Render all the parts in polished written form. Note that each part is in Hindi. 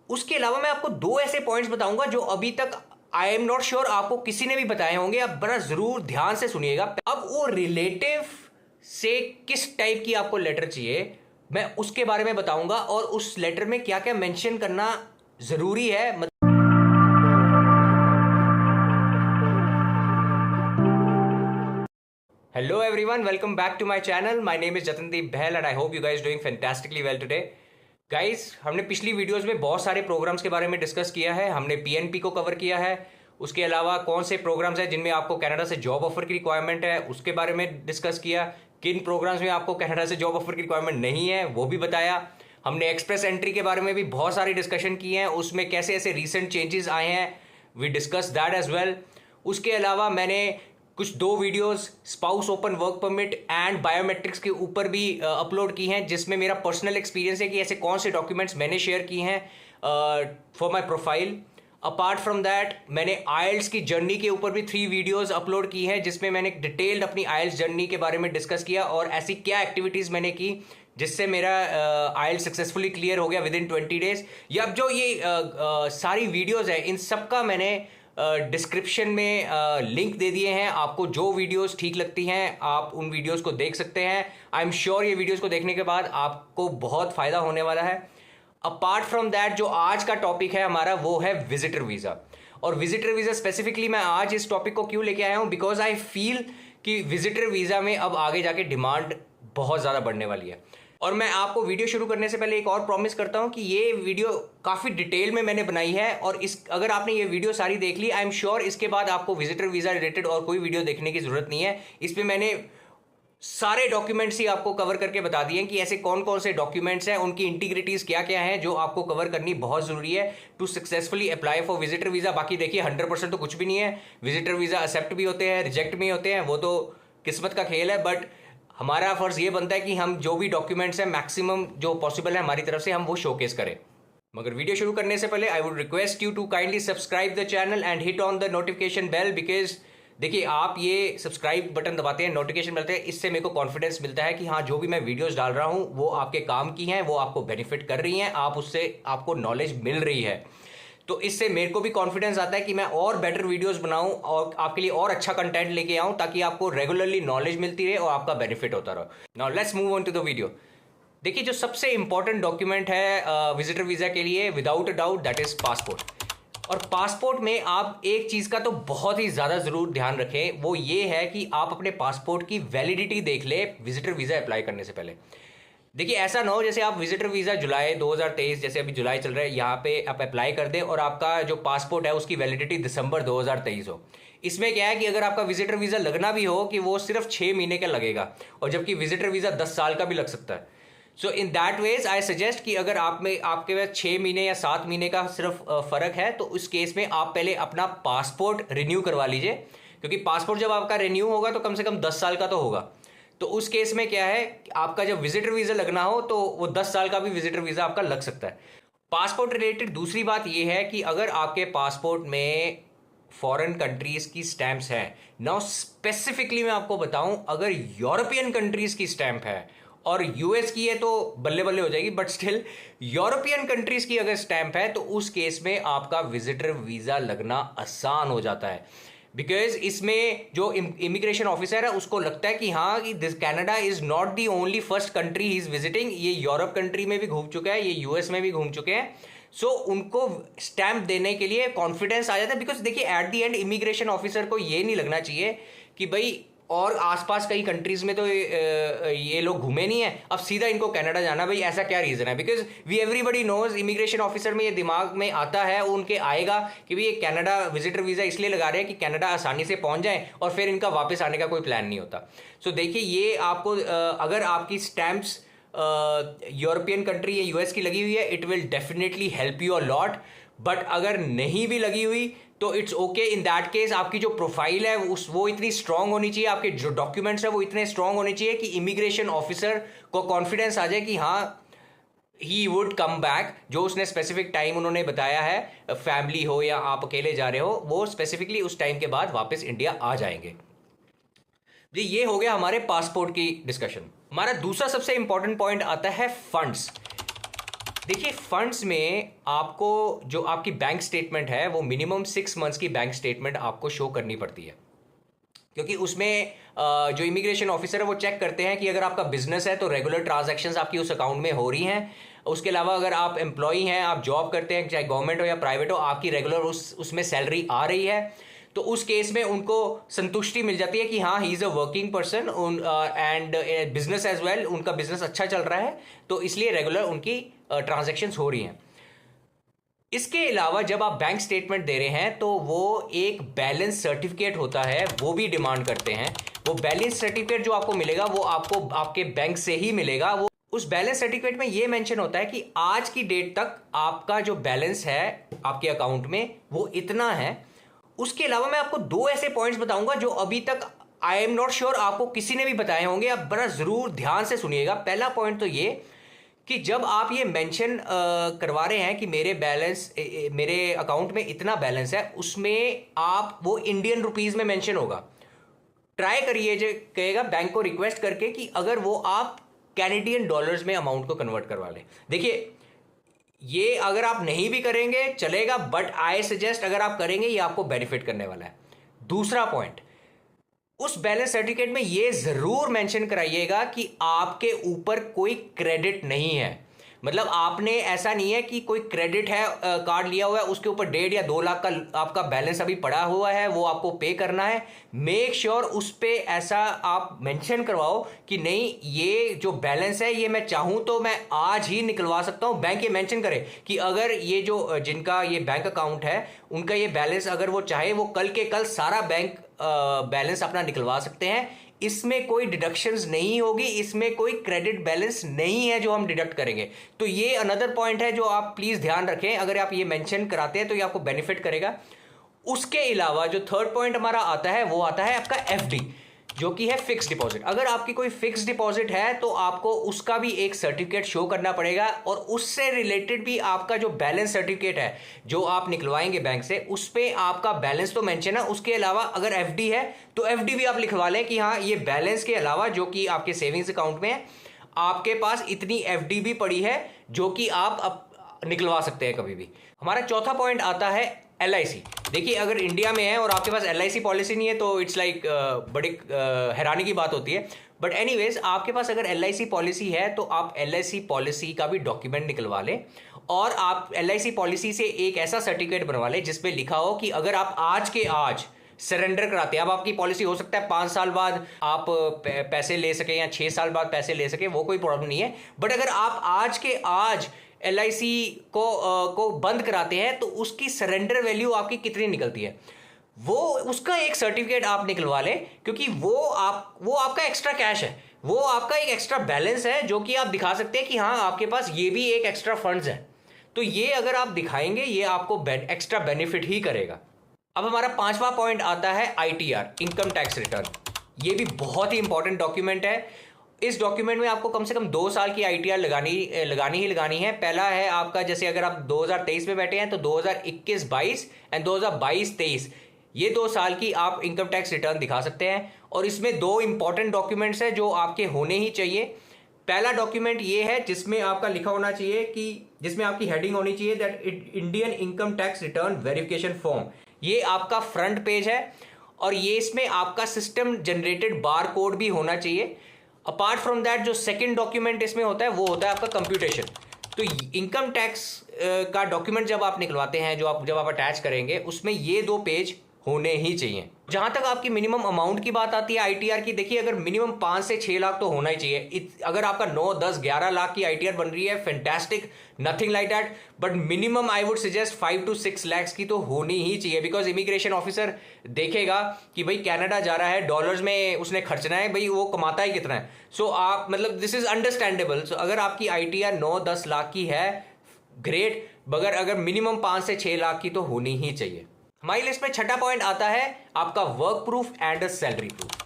उसके अलावा मैं आपको दो ऐसे पॉइंट्स बताऊंगा जो अभी तक आई एम नॉट श्योर आपको किसी ने भी बताए होंगे। आप बड़ा जरूर ध्यान से सुनिएगा। अब वो रिलेटिव से किस टाइप की आपको लेटर चाहिए मैं उसके बारे में बताऊंगा, और उस लेटर में क्या क्या मेंशन करना जरूरी है। Hello everyone, welcome back to my channel. My name is Jatandeep Bahl and I hope you guys doing fantastically well today. Guys, हमने पिछली वीडियोस में बहुत सारे प्रोग्राम्स के बारे में डिस्कस किया है। हमने पीएनपी को कवर किया है, उसके अलावा कौन से प्रोग्राम्स हैं जिनमें आपको कनाडा से जॉब ऑफर की रिक्वायरमेंट है उसके बारे में डिस्कस किया। किन प्रोग्राम्स में आपको कनाडा से जॉब ऑफर की रिक्वायरमेंट नहीं है वो भी बताया। हमने एक्सप्रेस एंट्री के बारे में भी बहुत सारी डिस्कशन की है, उसमें कैसे ऐसे रिसेंट चेंजेस आए हैं, we discuss that as well. उसके अलावा मैंने कुछ दो videos spouse open work permit and biometrics के ऊपर भी अपलोड की हैं, जिसमें मेरा पर्सनल एक्सपीरियंस है कि ऐसे कौन से डॉक्यूमेंट्स मैंने शेयर किए हैं for my profile. Apart from that मैंने आइल्स की जर्नी के ऊपर भी 3 वीडियोस अपलोड की हैं, जिसमें मैंने डिटेल्ड अपनी आइल्स जर्नी के बारे में डिस्कस किया और ऐसी क्या एक्टिविटीज़ मैंने की जिससे मेरा आइल्स सक्सेसफुली क्लियर हो गया विद इन 20 डेज। या अब जो ये सारी वीडियोज़ है इन सब का मैंने डिस्क्रिप्शन में लिंक दे दिए हैं। आपको जो वीडियोस ठीक लगती हैं आप उन वीडियोस को देख सकते हैं। आई एम श्योर ये वीडियोस को देखने के बाद आपको बहुत फ़ायदा होने वाला है। अपार्ट फ्रॉम दैट जो आज का टॉपिक है हमारा वो है विजिटर वीज़ा। और विजिटर वीज़ा स्पेसिफिकली मैं आज इस टॉपिक को क्यों लेके आया हूँ, बिकॉज आई फील कि विजिटर वीज़ा में अब आगे जाके डिमांड बहुत ज़्यादा बढ़ने वाली है। और मैं आपको वीडियो शुरू करने से पहले एक और प्रॉमिस करता हूं कि ये वीडियो काफ़ी डिटेल में मैंने बनाई है, और अगर आपने ये वीडियो सारी देख ली आई एम श्योर इसके बाद आपको विजिटर वीज़ा रिलेटेड और कोई वीडियो देखने की ज़रूरत नहीं है। इसमें मैंने सारे डॉक्यूमेंट्स ही आपको कवर करके बता दिए कि ऐसे कौन कौन से डॉक्यूमेंट्स हैं, उनकी इंटीग्रिटीज़ क्या क्या हैं जो आपको कवर करनी बहुत ज़रूरी है to successfully apply for visitor visa. बाकी देखिए 100% तो कुछ भी नहीं है। विजिटर वीज़ा एक्सेप्ट भी होते हैं, रिजेक्ट भी होते हैं, वो तो किस्मत का खेल है। बट हमारा फर्ज ये बनता है कि हम जो भी डॉक्यूमेंट्स हैं मैक्सिमम जो पॉसिबल है हमारी तरफ से हम वो शोकेस करें। मगर वीडियो शुरू करने से पहले I would request you to kindly subscribe the channel and hit on the notification bell, because देखिए आप ये सब्सक्राइब बटन दबाते हैं, नोटिफिकेशन मिलते हैं, इससे मेरे को कॉन्फिडेंस मिलता है कि हाँ जो भी मैं वीडियोस डाल रहा हूँ वो आपके काम की हैं, वो आपको बेनिफिट कर रही हैं, आप उससे आपको नॉलेज मिल रही है। तो इससे मेरे को भी कॉन्फिडेंस आता है कि मैं और बेटर वीडियोस बनाऊं और आपके लिए और अच्छा कंटेंट लेके आऊं, ताकि आपको रेगुलरली नॉलेज मिलती रहे और आपका बेनिफिट होता रहे। Now let's move on to the video. देखिए जो सबसे इंपॉर्टेंट डॉक्यूमेंट है विजिटर वीज़ा के लिए without a doubt that is passport. और पासपोर्ट में आप एक चीज़ का तो बहुत ही ज़्यादा ज़रूर ध्यान रखें, वो ये है कि आप अपने पासपोर्ट की वैलिडिटी देख ले विजिटर वीज़ा अप्लाई करने से पहले। देखिए ऐसा ना हो जैसे आप विजिटर वीज़ा जुलाई 2023, जैसे अभी जुलाई चल रहा है, यहाँ पे आप अप्लाई कर दें और आपका जो पासपोर्ट है उसकी वैलिडिटी दिसंबर 2023 हो। इसमें क्या है कि अगर आपका विजिटर वीज़ा लगना भी हो कि वो सिर्फ 6 महीने का लगेगा, और जबकि विजिटर वीज़ा 10 साल का भी लग सकता है। So in that ways I suggest कि अगर आपके पास 6 महीने या 7 महीने का सिर्फ फ़र्क है तो उस केस में आप पहले अपना पासपोर्ट रिन्यू करवा लीजिए, क्योंकि पासपोर्ट जब आपका रिन्यू होगा तो कम से कम 10 साल का तो होगा। तो उस केस में क्या है, आपका जब विजिटर वीज़ा लगना हो तो वो 10 साल का भी विजिटर वीज़ा आपका लग सकता है। पासपोर्ट रिलेटेड दूसरी बात ये है कि अगर आपके पासपोर्ट में फॉरेन कंट्रीज़ की स्टैंप्स हैं, नाउ स्पेसिफिकली मैं आपको बताऊं, अगर यूरोपियन कंट्रीज़ की स्टैंप है और यूएस की है तो बल्ले बल्ले हो जाएगी, बट स्टिल यूरोपियन कंट्रीज़ की अगर स्टैंप है तो उस केस में आपका विजिटर वीज़ा लगना आसान हो जाता है। बिकॉज इसमें जो इमिग्रेशन ऑफिसर है उसको लगता है कि हाँ कि this Canada is not the only first country he is visiting, ये यूरोप कंट्री में भी घूम चुका है, ये यूएस में भी घूम चुके हैं। सो उनको स्टैंप देने के लिए कॉन्फिडेंस आ जाता है। बिकॉज देखिए at the end immigration officer को ये नहीं लगना चाहिए कि भाई और आसपास कई कंट्रीज में तो ये लोग घूमे नहीं है, अब सीधा इनको कनाडा जाना, भाई ऐसा क्या रीज़न है। Because we everybody knows, immigration officer में ये दिमाग में आता है, उनके आएगा कि भाई ये कनाडा विजिटर वीज़ा इसलिए लगा रहे हैं कि कनाडा आसानी से पहुंच जाए, और फिर इनका वापस आने का कोई प्लान नहीं होता। सो देखिए ये आपको अगर आपकी स्टैंप्स यूरोपियन कंट्री या यूएस की लगी हुई है it will definitely help you a lot. But अगर नहीं भी लगी हुई तो it's okay. In that case आपकी जो प्रोफाइल है वो इतनी स्ट्रांग होनी चाहिए, आपके जो डॉक्यूमेंट्स है वो इतने स्ट्रांग होने चाहिए कि इमिग्रेशन ऑफिसर को कॉन्फिडेंस आ जाए कि हाँ ही वुड कम बैक। जो उसने स्पेसिफिक टाइम उन्होंने बताया है, फैमिली हो या आप अकेले जा रहे हो, वो स्पेसिफिकली उस टाइम के बाद वापस इंडिया आ जाएंगे। जी ये हो गया हमारे पासपोर्ट की डिस्कशन। हमारा दूसरा सबसे इंपॉर्टेंट पॉइंट आता है फंड्स। देखिए फंड्स में आपको जो आपकी बैंक स्टेटमेंट है वो मिनिमम 6 मंथ्स की बैंक स्टेटमेंट आपको शो करनी पड़ती है, क्योंकि उसमें जो इमिग्रेशन ऑफिसर है वो चेक करते हैं कि अगर आपका बिजनेस है तो रेगुलर ट्रांजैक्शंस आपकी उस अकाउंट में हो रही हैं। उसके अलावा अगर आप एम्प्लॉई हैं, आप जॉब करते हैं, चाहे गवर्नमेंट हो या प्राइवेट हो, आपकी रेगुलर उसमें सैलरी आ रही है, तो उस केस में उनको संतुष्टि मिल जाती है कि हाँ he is a working person and business as well, उनका बिजनेस अच्छा चल रहा है, तो इसलिए रेगुलर उनकी ट्रांजैक्शंस हो रही हैं। इसके अलावा जब आप बैंक स्टेटमेंट दे रहे हैं तो वो एक बैलेंस सर्टिफिकेट होता है, वो भी डिमांड करते हैं। वो बैलेंस सर्टिफिकेट जो आपको मिलेगा वो आपको आपके बैंक से ही मिलेगा। वो उस बैलेंस सर्टिफिकेट में ये मेंशन होता है कि आज की डेट तक आपका जो बैलेंस है आपके अकाउंट में वो इतना है। उसके अलावा मैं आपको 2 ऐसे पॉइंट्स बताऊंगा जो अभी तक आई एम नॉट श्योर आपको किसी ने भी बताए होंगे, आप बड़ा जरूर ध्यान से सुनिएगा। पहला पॉइंट तो ये कि जब आप ये मेंशन करवा रहे हैं कि मेरे अकाउंट में इतना बैलेंस है, उसमें आप वो इंडियन रुपीस में मेंशन होगा। ट्राई करिए जो कहेगा बैंक को रिक्वेस्ट करके कि अगर वो आप कैनेडियन डॉलर्स में अमाउंट को कन्वर्ट करवा लें। देखिए ये अगर आप नहीं भी करेंगे चलेगा, बट आई सजेस्ट अगर आप करेंगे ये आपको बेनिफिट करने वाला है। दूसरा पॉइंट, उस बैलेंस सर्टिफिकेट में ये जरूर मेंशन कराइएगा कि आपके ऊपर कोई क्रेडिट नहीं है। मतलब आपने ऐसा नहीं है कि कोई क्रेडिट है, कार्ड लिया हुआ है, उसके ऊपर 1.5 या 2 लाख का आपका बैलेंस अभी पड़ा हुआ है, वो आपको पे करना है। मेक श्योर उस पे ऐसा आप मेंशन करवाओ कि नहीं ये जो बैलेंस है ये मैं चाहूं तो मैं आज ही निकलवा सकता हूं। बैंक ये मेंशन करे कि अगर ये जो जिनका ये बैंक अकाउंट है उनका ये बैलेंस अगर वो चाहे वो कल के कल सारा बैंक बैलेंस अपना निकलवा सकते हैं। इसमें कोई डिडक्शंस नहीं होगी, इसमें कोई क्रेडिट बैलेंस नहीं है जो हम डिडक्ट करेंगे। तो ये अनदर पॉइंट है जो आप प्लीज ध्यान रखें, अगर आप ये मेंशन कराते हैं तो ये आपको बेनिफिट करेगा। उसके अलावा जो थर्ड पॉइंट हमारा आता है वो आता है आपका एफडी, जो कि है फिक्स डिपॉजिट। अगर आपकी कोई फिक्स डिपॉजिट है तो आपको उसका भी एक सर्टिफिकेट शो करना पड़ेगा, और उससे रिलेटेड भी आपका जो बैलेंस सर्टिफिकेट है जो आप निकलवाएंगे बैंक से, उस पर आपका बैलेंस तो मेंशन है। उसके अलावा अगर एफडी है तो एफडी भी आप लिखवा लें कि हाँ ये बैलेंस के अलावा जो कि आपके सेविंग्स अकाउंट में है, आपके पास इतनी एफडी भी पड़ी है जो कि आप निकलवा सकते हैं कभी भी। हमारा चौथा पॉइंट आता है LIC। देखिए अगर इंडिया में है और आपके पास LIC पॉलिसी नहीं है तो इट्स लाइक बड़ी हैरानी की बात होती है, बट एनीवेज आपके पास अगर LIC पॉलिसी है तो आप LIC पॉलिसी का भी डॉक्यूमेंट निकलवा लें, और आप LIC पॉलिसी से एक ऐसा सर्टिफिकेट बनवा लें जिसपे लिखा हो कि अगर आप आज के आज सरेंडर कराते हैं, अब आपकी पॉलिसी हो सकता है 5 साल बाद आप पैसे ले सकें या 6 साल बाद पैसे ले सकें, वो कोई प्रॉब्लम नहीं है, बट अगर आप आज के आज LIC को बंद कराते हैं तो उसकी सरेंडर वैल्यू आपकी कितनी निकलती है, वो उसका एक सर्टिफिकेट आप निकलवा लें, क्योंकि वो आपका एक्स्ट्रा कैश है, वो आपका एक एक्स्ट्रा बैलेंस है जो कि आप दिखा सकते हैं कि हाँ आपके पास ये भी एक एक्स्ट्रा फंड्स है। तो ये अगर आप दिखाएंगे ये आपको एक्स्ट्रा बेनिफिट ही करेगा। अब हमारा 5वां पॉइंट आता है ITR, इनकम टैक्स रिटर्न। ये भी बहुत ही इंपॉर्टेंट डॉक्यूमेंट है। इस डॉक्यूमेंट में आपको कम से कम 2 साल की ITR लगानी है। पहला है आपका, जैसे अगर आप 2023 में बैठे हैं तो 2021-22 एंड 2022-23, ये 2 साल की आप इनकम टैक्स रिटर्न दिखा सकते हैं। और इसमें 2 इंपॉर्टेंट डॉक्यूमेंट्स हैं जो आपके होने ही चाहिए। पहला डॉक्यूमेंट ये है जिसमें आपका लिखा होना चाहिए कि जिसमें आपकी हेडिंग होनी चाहिए that Indian income tax return verification form. ये आपका फ्रंट पेज है और ये इसमें आपका सिस्टम जनरेटेड बार कोड भी होना चाहिए। अपार्ट फ्रॉम दैट जो सेकंड डॉक्यूमेंट इसमें होता है वो होता है आपका कंप्यूटेशन। तो इनकम टैक्स का डॉक्यूमेंट जब आप निकलवाते हैं, जब आप अटैच करेंगे, उसमें ये 2 पेज होने ही चाहिए। जहां तक आपकी मिनिमम अमाउंट की बात आती है ITR की, देखिए अगर मिनिमम 5 से 6 लाख तो होना ही चाहिए। अगर आपका 9, 10, 11 लाख की ITR बन रही है, fantastic, nothing like that, but minimum I would suggest 5 to 6 lakhs की तो होनी ही चाहिए। बिकॉज इमिग्रेशन ऑफिसर देखेगा कि भाई कनाडा जा रहा है, डॉलर्स में उसने खर्चना है, भाई वो कमाता ही कितना है। सो आप मतलब दिस इज अंडरस्टैंडेबल। सो अगर आपकी ITR 9-10 लाख की है ग्रेट, मगर अगर मिनिमम 5 से 6 लाख की तो होनी ही चाहिए। हमारी लिस्ट में छठा पॉइंट आता है आपका work proof and salary proof.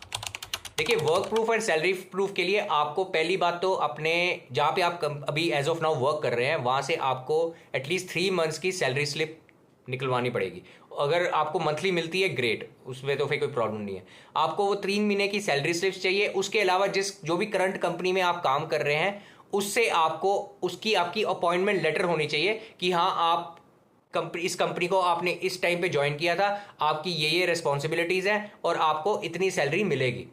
देखिए work proof and salary proof के लिए आपको पहली बात तो अपने जहां पे आप अभी एज ऑफ नाउ वर्क कर रहे हैं वहां से आपको एटलीस्ट 3 मंथ्स की सैलरी स्लिप निकलवानी पड़ेगी। अगर आपको मंथली मिलती है ग्रेट, उसमें तो फिर कोई प्रॉब्लम नहीं है। आपको वो 3 महीने की सैलरी स्लिप्स चाहिए। उसके अलावा जो भी करंट कंपनी में आप काम कर रहे हैं उससे आपको उसकी आपकी अपॉइंटमेंट लेटर होनी चाहिए कि हाँ आप इस कंपनी को आपने इस टाइम पे ज्वाइन किया था, आपकी ये रिस्पॉन्सिबिलिटीज हैं और आपको इतनी सैलरी मिलेगी।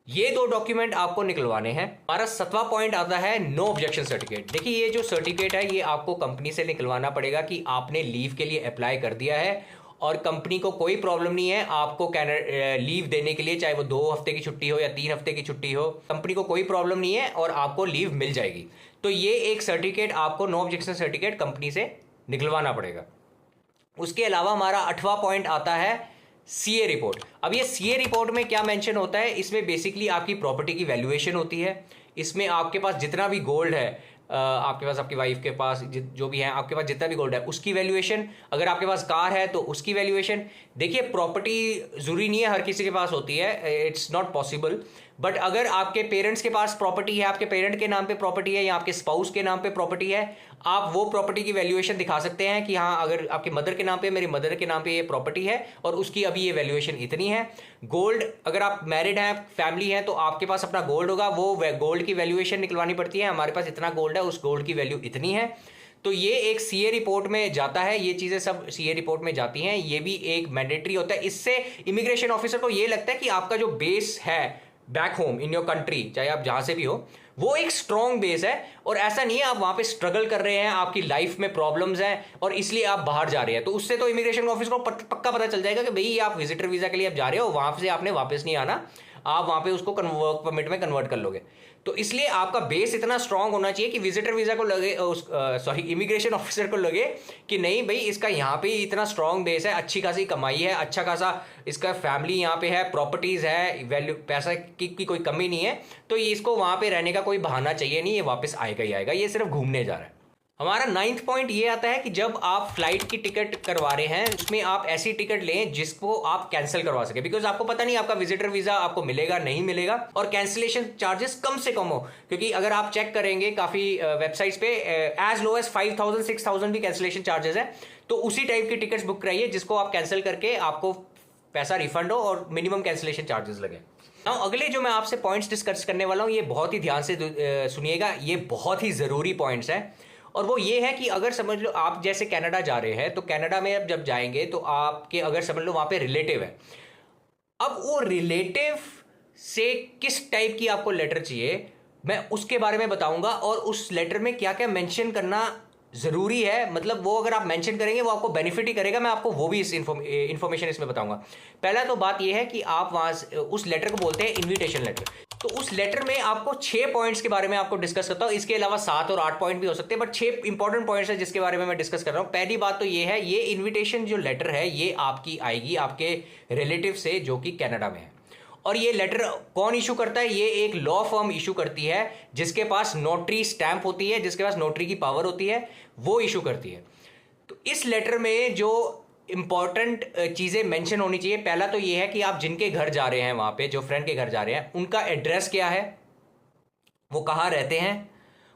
ये 2 डॉक्यूमेंट आपको निकलवाने हैं। हमारा 7वां पॉइंट आता है नो ऑब्जेक्शन सर्टिफिकेट। देखिए ये जो सर्टिफिकेट है ये आपको कंपनी से निकलवाना पड़ेगा कि आपने लीव के लिए अप्लाई कर दिया है और कंपनी को कोई प्रॉब्लम नहीं है आपको लीव देने के लिए, चाहे वो 2 हफ्ते की छुट्टी हो या 3 हफ्ते की छुट्टी हो, कंपनी को कोई प्रॉब्लम नहीं है और आपको लीव मिल जाएगी। तो ये एक सर्टिफिकेट आपको नो ऑब्जेक्शन सर्टिफिकेट कंपनी से निकलवाना पड़ेगा। उसके अलावा हमारा 8वां पॉइंट आता है सीए रिपोर्ट। अब ये सीए रिपोर्ट में क्या मेंशन होता है, इसमें बेसिकली आपकी प्रॉपर्टी की वैल्यूएशन होती है। इसमें आपके पास जितना भी गोल्ड है, आपके पास, आपकी वाइफ के पास जो भी है, आपके पास जितना भी गोल्ड है उसकी वैल्यूएशन, अगर आपके पास कार है तो उसकी वैल्यूएशन। देखिए प्रॉपर्टी जरूरी नहीं है हर किसी के पास होती है, इट्स नॉट पॉसिबल, बट अगर आपके पेरेंट्स के पास प्रॉपर्टी है, आपके पेरेंट के नाम पे प्रॉपर्टी है या आपके स्पाउस के नाम पे प्रॉपर्टी है, आप वो प्रॉपर्टी की वैल्यूएशन दिखा सकते हैं कि हाँ अगर आपके मदर के नाम पे, मेरी मदर के नाम पे ये प्रॉपर्टी है और उसकी अभी ये वैल्यूएशन इतनी है। गोल्ड, अगर आप मैरिड हैं, फैमिली है, तो आपके पास अपना गोल्ड होगा, वो गोल्ड की वैल्यूएशन निकलवानी पड़ती है, हमारे पास इतना गोल्ड है, उस गोल्ड की वैल्यू इतनी है। तो ये एक सीए रिपोर्ट में जाता है, ये चीजें सब सीए रिपोर्ट में जाती हैं, ये भी एक मैंडेटरी होता है। इससे इमिग्रेशन ऑफिसर को ये लगता है कि आपका जो बेस है back home in your country, चाहे आप जहां से भी हो, वो एक स्ट्रॉन्ग बेस है और ऐसा नहीं है आप वहां पे स्ट्रगल कर रहे हैं, आपकी लाइफ में प्रॉब्लम्स हैं और इसलिए आप बाहर जा रहे हैं। तो उससे तो इमिग्रेशन ऑफिसर को पक्का पता चल जाएगा कि भाई आप विजिटर वीजा के लिए आप जा रहे हो, वहां से आपने वापस नहीं आना, आप वहां पे उसको वर्क परमिट में कन्वर्ट कर लोगे। तो इसलिए आपका बेस इतना स्ट्रांग होना चाहिए कि विजिटर वीजा को लगे, इमिग्रेशन ऑफिसर को लगे कि नहीं भाई इसका यहाँ पे इतना स्ट्रांग बेस है, अच्छी खासी कमाई है, अच्छा खासा इसका फैमिली यहाँ पे है, प्रॉपर्टीज है, वैल्यू पैसा की कोई कमी नहीं है, तो ये इसको वहां पे रहने का कोई बहाना चाहिए नहीं, ये वापस आएगा ही आएगा, ये सिर्फ घूमने जा रहा है। हमारा 9th पॉइंट ये आता है कि जब आप फ्लाइट की टिकट करवा रहे हैं उसमें आप ऐसी टिकट लें जिसको आप कैंसिल करवा सके, बिकॉज आपको पता नहीं आपका विजिटर वीजा आपको मिलेगा नहीं मिलेगा, और कैंसिलेशन चार्जेस कम से कम हो, क्योंकि अगर आप चेक करेंगे काफी वेबसाइट्स पे एज लो एज 5,000 6,000 भी कैंसिलेशन चार्जेस है। तो उसी टाइप की टिकट्स बुक कराइए जिसको आप कैंसिल करके आपको पैसा रिफंड हो और मिनिमम कैंसिलेशन चार्जेस लगे। अगले जो मैं आपसे पॉइंट्स डिस्कस करने वाला हूं ये बहुत ही ध्यान से सुनिएगा, ये बहुत ही जरूरी पॉइंट्स हैं, और वो ये है कि अगर समझ लो आप जैसे कनाडा जा रहे हैं, तो कनाडा में अब जब जाएंगे तो आपके अगर समझ लो वहां पे रिलेटिव है, अब वो रिलेटिव से किस टाइप की आपको लेटर चाहिए मैं उसके बारे में बताऊंगा, और उस लेटर में क्या क्या मेंशन करना जरूरी है, मतलब वो अगर आप मेंशन करेंगे वो आपको बेनिफिट ही करेगा, मैं आपको वो भी इस इंफॉर्मेशन इसमें बताऊंगा। पहला तो बात ये है कि आप वहां उस लेटर को बोलते हैं इन्विटेशन लेटर। तो उस लेटर में आपको 6 पॉइंट्स के बारे में आपको डिस्कस करता हूं, इसके अलावा 7 और 8 पॉइंट भी हो सकते हैं, बट 6 इंपॉर्टेंट पॉइंट्स है जिसके बारे में मैं डिस्कस कर रहा हूं। पहली बात तो ये है, ये इन्विटेशन जो लेटर है ये आपकी आएगी आपके रिलेटिव से जो कि कनाडा में है, और ये लेटर कौन इशू करता है, ये एक लॉ फर्म इशू करती है जिसके पास नोटरी स्टैंप होती है, जिसके पास नोटरी की पावर होती है, वो इशू करती है। तो इस लेटर में जो इंपॉर्टेंट चीजें मेंशन होनी चाहिए, पहला तो ये है कि आप जिनके घर जा रहे हैं, वहां पे जो फ्रेंड के घर जा रहे हैं उनका एड्रेस क्या है, वो कहाँ रहते हैं।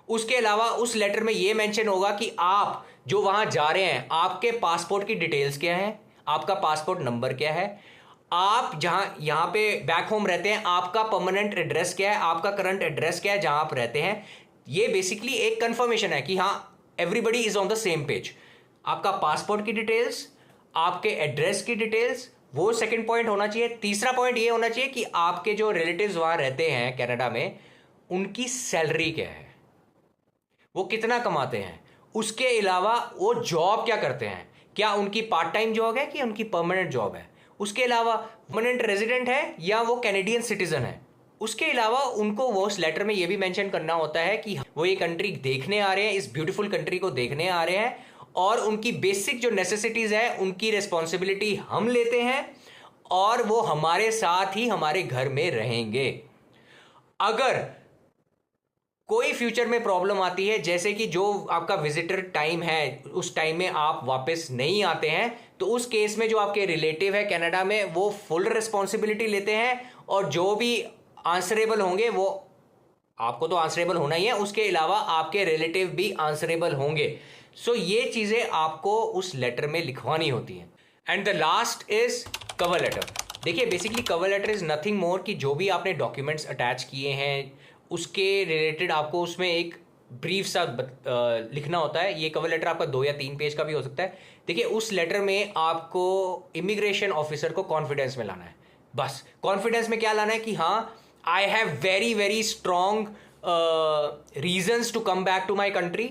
उसके अलावा उस लेटर में ये मेंशन होगा कि आप जो वहां जा रहे हैं आपके पासपोर्ट की डिटेल्स क्या है, आपका पासपोर्ट नंबर क्या है, आप जहां यहां पे बैक होम रहते हैं आपका परमानेंट एड्रेस क्या है, आपका करंट एड्रेस क्या है जहां आप रहते हैं। ये बेसिकली एक कंफर्मेशन है कि हाँ everybody is on the same page. आपका पासपोर्ट की डिटेल्स, आपके एड्रेस की डिटेल्स, वो सेकंड पॉइंट होना चाहिए। तीसरा पॉइंट ये होना चाहिए कि आपके जो रिलेटिव्स वहां रहते हैं कनाडा में उनकी सैलरी क्या है, वो कितना कमाते हैं, उसके अलावा वो जॉब क्या करते हैं, क्या उनकी पार्ट टाइम जॉब है कि उनकी परमानेंट जॉब है, उसके अलावा परमानेंट रेजिडेंट है या वो कैनेडियन सिटीजन है। उसके अलावा उनको वो उस लेटर में ये भी मेंशन करना होता है कि वो ये कंट्री देखने आ रहे हैं, इस ब्यूटीफुल कंट्री को देखने आ रहे हैं, और उनकी बेसिक जो नेसेसिटीज है उनकी रिस्पॉन्सिबिलिटी हम लेते हैं और वो हमारे साथ ही हमारे घर में रहेंगे। अगर कोई फ्यूचर में प्रॉब्लम आती है, जैसे कि जो आपका विजिटर टाइम है उस टाइम में आप वापस नहीं आते हैं, तो उस केस में जो आपके रिलेटिव है कनाडा में वो फुल रिस्पॉन्सिबिलिटी लेते हैं, और जो भी आंसरेबल होंगे वो आपको तो आंसरेबल होना ही है, उसके अलावा आपके रिलेटिव भी आंसरेबल होंगे। सो ये चीजें आपको उस लेटर में लिखवानी होती हैं। And the last is cover letter. देखिए basically cover letter is nothing more कि जो भी आपने डॉक्यूमेंट्स अटैच किए हैं उसके रिलेटेड आपको उसमें एक ब्रीफ सा लिखना होता है। ये कवर लेटर आपका 2 या 3 पेज का भी हो सकता है। देखिए, उस लेटर में आपको इमिग्रेशन ऑफिसर को कॉन्फिडेंस में लाना है। बस कॉन्फिडेंस में क्या लाना है कि हाँ, I have very very strong reasons to come back to my country,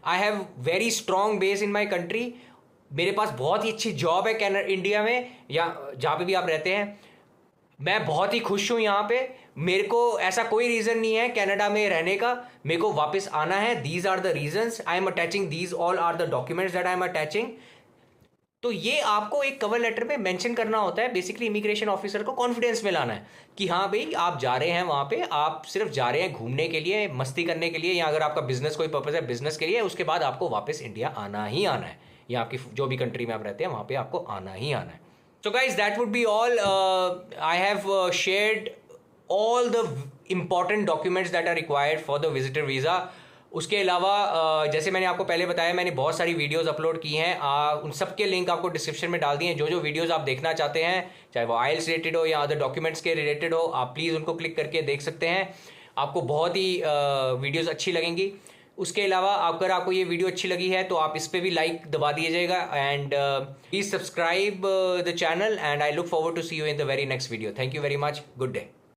I have very strong base in my country, मेरे पास बहुत ही अच्छी जॉब है इंडिया में या जहाँ पे भी आप रहते हैं, मैं बहुत ही खुश हूँ यहाँ पे, मेरे को ऐसा कोई रीज़न नहीं है कनाडा में रहने का, मेरे को वापस आना है, these are the reasons I am attaching, these all are the documents that I am attaching. तो ये आपको एक कवर लेटर में मेंशन करना होता है। बेसिकली इमिग्रेशन ऑफिसर को कॉन्फिडेंस में लाना है कि हाँ भाई, आप जा रहे हैं वहाँ पे, आप सिर्फ जा रहे हैं घूमने के लिए, मस्ती करने के लिए, या अगर आपका बिजनेस कोई पर्पज़ है बिजनेस के लिए, उसके बाद आपको वापस इंडिया आना ही आना है, या आपकी जो भी कंट्री में आप रहते हैं वहाँ पे आपको आना ही आना है। So guys, that would be all. I have shared all the important documents that are required for the visitor visa. उसके अलावा जैसे मैंने आपको पहले बताया, मैंने बहुत सारी वीडियोस अपलोड की हैं, उन सब के लिंक आपको डिस्क्रिप्शन में डाल दिए हैं। जो जो वीडियोस आप देखना चाहते हैं, चाहे वो आइल्स रिलेटेड हो या अदर डॉक्यूमेंट्स के रिलेटेड हो, आप प्लीज़ उनको क्लिक करके देख सकते हैं। आपको बहुत ही वीडियोस अच्छी लगेंगी। उसके अलावा अगर आपको ये वीडियो अच्छी लगी है तो आप इस पर भी लाइक दबा दीजिएगा, and please subscribe the channel, and I look forward to see you in the very next video. Thank you very much, good day.